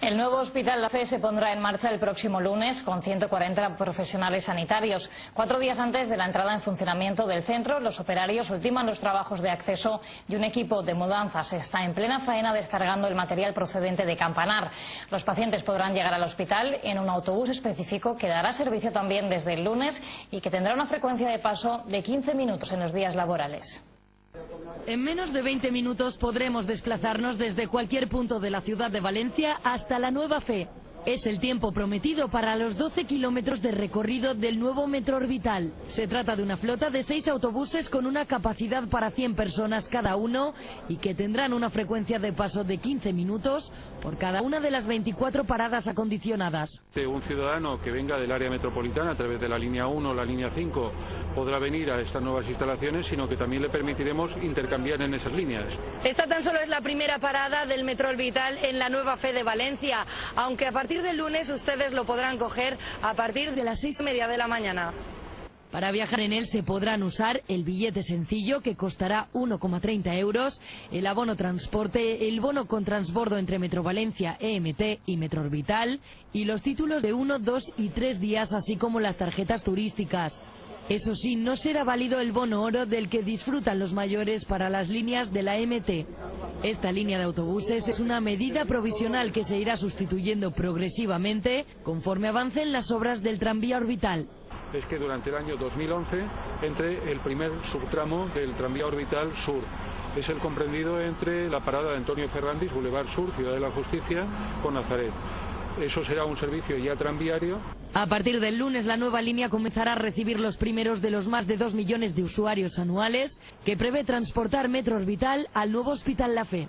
El nuevo Hospital La Fe se pondrá en marcha el próximo lunes con 140 profesionales sanitarios. 4 días antes de la entrada en funcionamiento del centro, los operarios ultiman los trabajos de acceso y un equipo de mudanzas está en plena faena descargando el material procedente de Campanar. Los pacientes podrán llegar al hospital en un autobús específico que dará servicio también desde el lunes y que tendrá una frecuencia de paso de 15 minutos en los días laborales. En menos de 20 minutos podremos desplazarnos desde cualquier punto de la ciudad de Valencia hasta la Nueva Fe. Es el tiempo prometido para los 12 kilómetros de recorrido del nuevo Metro Orbital. Se trata de una flota de 6 autobuses con una capacidad para 100 personas cada uno y que tendrán una frecuencia de paso de 15 minutos por cada una de las 24 paradas acondicionadas. Un ciudadano que venga del área metropolitana a través de la línea 1 o la línea 5 podrá venir a estas nuevas instalaciones, sino que también le permitiremos intercambiar en esas líneas. Esta tan solo es la primera parada del Metro Orbital en la Nueva Fe de Valencia, aunque a partir del lunes ustedes lo podrán coger a partir de las 6:30 de la mañana. Para viajar en él se podrán usar el billete sencillo, que costará 1,30 euros, el abono transporte, el bono con transbordo entre Metro Valencia, EMT y Metro Orbital, y los títulos de 1, 2 y 3 días, así como las tarjetas turísticas. Eso sí, no será válido el bono oro del que disfrutan los mayores para las líneas de la EMT. Esta línea de autobuses es una medida provisional que se irá sustituyendo progresivamente conforme avancen las obras del tranvía orbital. Es que durante el año 2011 entre el primer subtramo del tranvía orbital sur. Es el comprendido entre la parada de Antonio Ferrandis, Boulevard Sur, Ciudad de la Justicia, con Nazaret. Eso será un servicio ya tranviario. A partir del lunes la nueva línea comenzará a recibir los primeros de los más de 2 millones de usuarios anuales que prevé transportar Metro Orbital al nuevo Hospital La Fe.